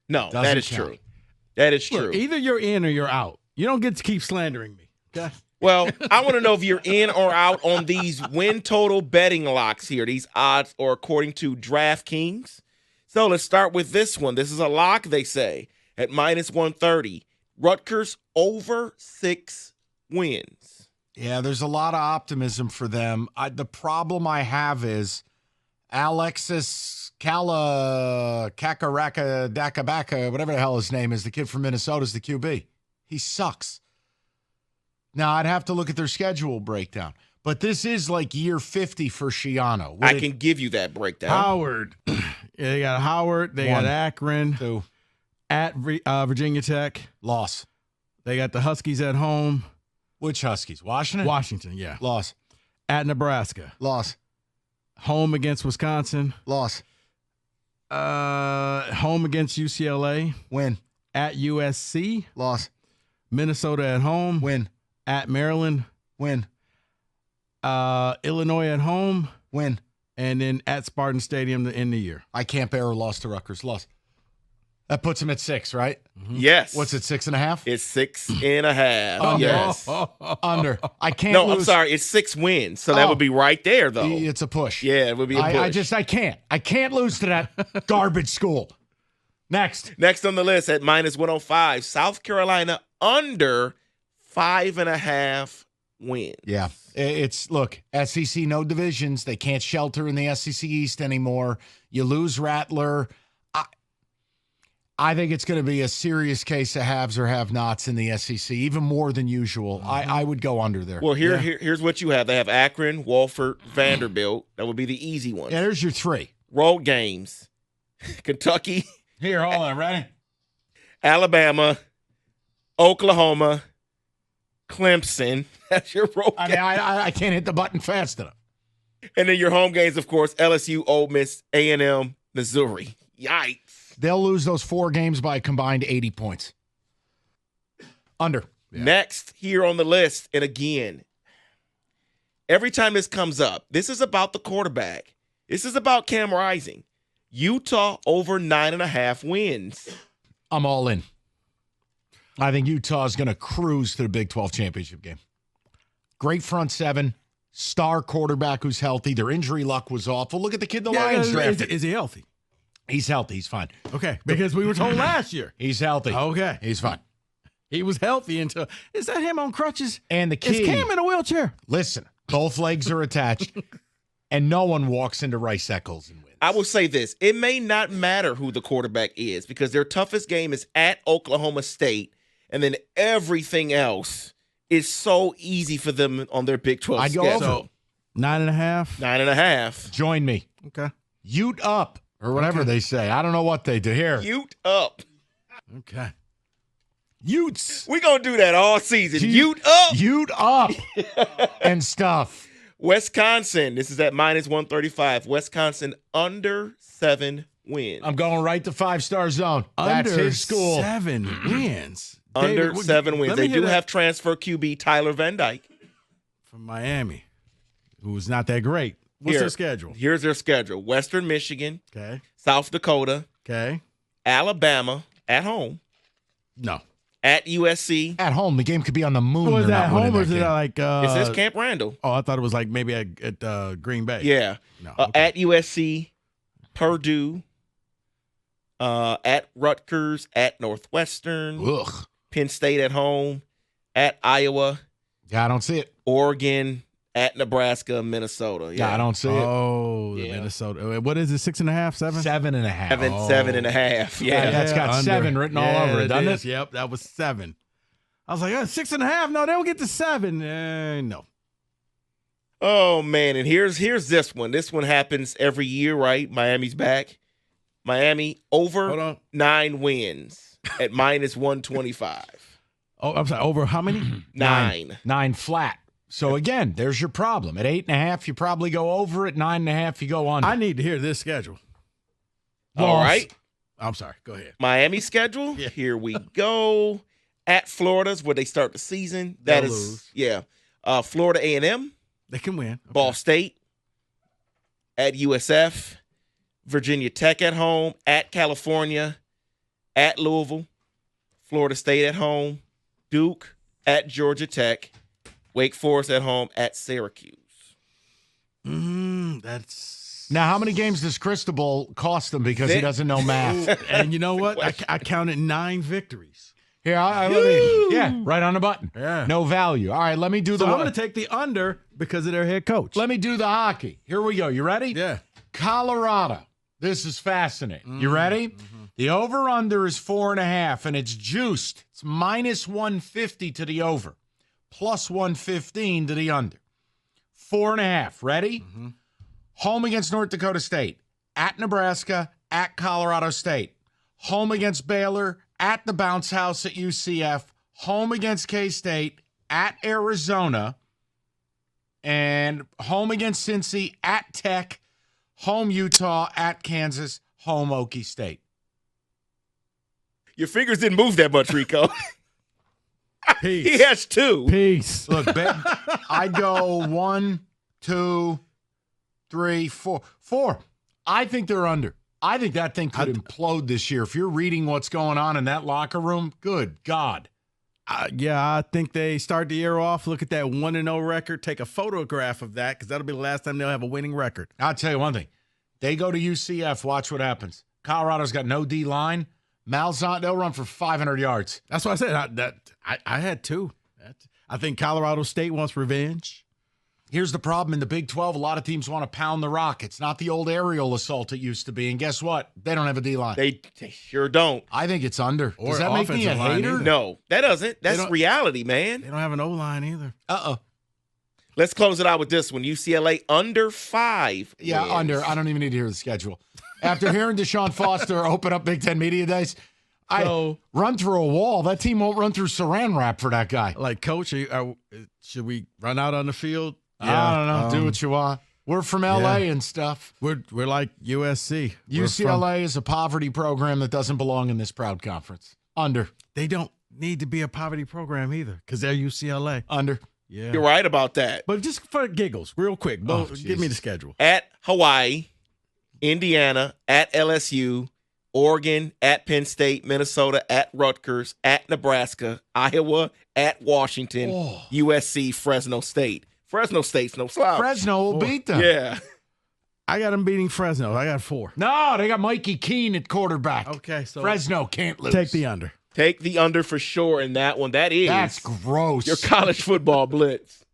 No, Doesn't that is count. true. That is true. Look, either you're in or you're out. You don't get to keep slandering me. Okay. Well, I want to know if you're in or out on these win total betting locks here. These odds are according to DraftKings. So let's start with this one. This is a lock, they say, at minus 130. Rutgers over 6 wins. Yeah, there's a lot of optimism for them. The problem I have is Alexis Kakaraka Dakabaka, whatever the hell his name is, the kid from Minnesota is the QB. He sucks. Now, I'd have to look at their schedule breakdown. But this is like year 50 for Schiano. I can give you that breakdown. Howard. Yeah, they got Howard. They got Akron. 2. At Virginia Tech. Loss. They got the Huskies at home. Which Huskies? Washington? Washington, yeah. Loss. At Nebraska. Loss. Home against Wisconsin. Loss. Home against UCLA. Win. At USC. Loss. Minnesota at home. Win. At Maryland. Win. Illinois at home. Win. And then at Spartan Stadium to end the year. I can't bear a loss to Rutgers. Loss. That puts him at 6, right? Mm-hmm. Yes. What's it, 6.5? It's 6.5. Under. Yes. Under. I can't No, lose. I'm sorry. It's 6 wins. So that would be right there, though. It's a push. Yeah, it would be a push. I can't. I can't lose to that garbage school. Next on the list at minus 105, South Carolina under 5.5 wins. Yeah. It's, look, SEC, no divisions. They can't shelter in the SEC East anymore. You lose Rattler. I think it's going to be a serious case of haves or have-nots in the SEC, even more than usual. I would go under there. Well, here's what you have. They have Akron, Wofford, Vanderbilt. That would be the easy ones. Yeah, there's your 3. Road games. Kentucky. Here, hold on. Ready? Alabama, Oklahoma, Clemson. That's your road game. I can't hit the button fast enough. And then your home games, of course, LSU, Ole Miss, A&M, Missouri. Yikes. They'll lose those 4 games by a combined 80 points. Under. Yeah. Next here on the list, and again, every time this comes up, this is about the quarterback. This is about Cam Rising. Utah over 9.5 wins. I'm all in. I think Utah is going to cruise to the Big 12 championship game. Great front 7, star quarterback who's healthy. Their injury luck was awful. Look at the kid the Lions drafted. Is he healthy? He's healthy. He's fine. Okay, because we were told last year. He's healthy. Okay. He's fine. He was healthy until – is that him on crutches? And the key – is Cam in a wheelchair? Listen, both legs are attached, and no one walks into Rice Eccles and wins. I will say this. It may not matter who the quarterback is because their toughest game is at Oklahoma State, and then everything else is so easy for them on their Big 12 schedule. I'd go over. 9.5? 9.5. Join me. Okay. Ute up. Or whatever they say. I don't know what they do here. Ute up. Okay. Utes. We're going to do that all season. Ute up. Ute up. And stuff. Wisconsin. This is at minus 135. Wisconsin under 7 wins. I'm going right to 5-star zone. That's his school. 7 wins. Under David, 7 wins. They do have transfer QB Tyler Van Dyke. From Miami, who's not that great. What's their schedule? Here's their schedule. Western Michigan. Okay. South Dakota. Okay. Alabama at home. No. At USC. At home. The game could be on the moon. Was that home or is it like it says Camp Randall. Oh, I thought it was like maybe at Green Bay. Yeah. No, okay. At USC, Purdue, at Rutgers, at Northwestern. Ugh. Penn State at home, at Iowa. Yeah, I don't see it. Oregon, at Nebraska, Minnesota. Yeah, I don't see it. Oh, Minnesota. What is it, 6.5, 7? 7.5. 7.5. Yeah. That's got under. 7 written all over it, doesn't it? Yep, that was 7. I was like, 6.5. No, they'll get to 7. No. Oh, man, and here's this one. This one happens every year, right? Miami's back. Miami over 9 wins at minus 125. Oh, I'm sorry. Over how many? 9. 9 flat. So, again, there's your problem. At 8.5, you probably go over. At 9.5, you go under. I need to hear this schedule. All right. I'm sorry. Go ahead. Miami schedule. Yeah. Here we go. At Florida's where they start the season. That They'll is lose. Yeah. Florida A&M. They can win. Okay. Ball State. At USF. Virginia Tech at home. At California. at Louisville, Florida State at home, Duke at Georgia Tech, Wake Forest at home at Syracuse. That's Now, how many games does Cristobal cost them because he doesn't know math? and you know what? I counted 9 victories. Here, right on the button. Yeah. No value. All right, let me do So the I'm going to take the under because of their head coach. Let me do the hockey. Here we go. You ready? Yeah. Colorado. This is fascinating. You ready? Mm-hmm. The over-under is 4.5, and it's juiced. It's minus 150 to the over, plus 115 to the under. 4.5. Ready? Mm-hmm. Home against North Dakota State. At Nebraska. At Colorado State. Home against Baylor. At the Bounce House at UCF. Home against K-State. At Arizona. And home against Cincy. At Tech. Home Utah. At Kansas. Home Okie State. Your fingers didn't move that much, Rico. Peace. He has 2. Peace. Look, I'd go 1, 2, 3, 4. 4. I think they're under. I think that thing could implode this year. If you're reading what's going on in that locker room, good God. I think they start the year off, look at that 1-0 record, take a photograph of that because that'll be the last time they'll have a winning record. I'll tell you one thing. They go to UCF, watch what happens. Colorado's got no D-line. Malzahn, they'll run for 500 yards. That's what I said. I had 2. I think Colorado State wants revenge. Here's the problem in the Big 12. A lot of teams want to pound the rock. It's not the old aerial assault it used to be. And guess what? They don't have a D-line. They sure don't. I think it's under. Or does that make me a offensive line hater? either. No, that doesn't. That's reality, man. They don't have an O-line either. Uh-oh. Let's close it out with this one. UCLA under 5 Yeah, wins. under. I don't even need to hear the schedule. After hearing Deshaun Foster open up Big Ten Media Days, I run through a wall. That team won't run through saran wrap for that guy. Like, Coach, should we run out on the field? I don't know. Do what you want. We're from LA and stuff. We're like USC. UCLA is a poverty program that doesn't belong in this proud conference. Under. They don't need to be a poverty program either because they're UCLA. Under. Yeah. You're right about that. But just for giggles, real quick, give me the schedule. At Hawaii, Indiana, at LSU, Oregon, at Penn State, Minnesota, at Rutgers, at Nebraska, Iowa, at Washington, USC, Fresno State. Fresno State's no slouch. Fresno will beat them. Yeah. I got them beating Fresno. I got 4. No, they got Mikey Keene at quarterback. Okay, so Fresno can't lose. take the under. Take the under for sure in that one. That's gross. your college football blitz.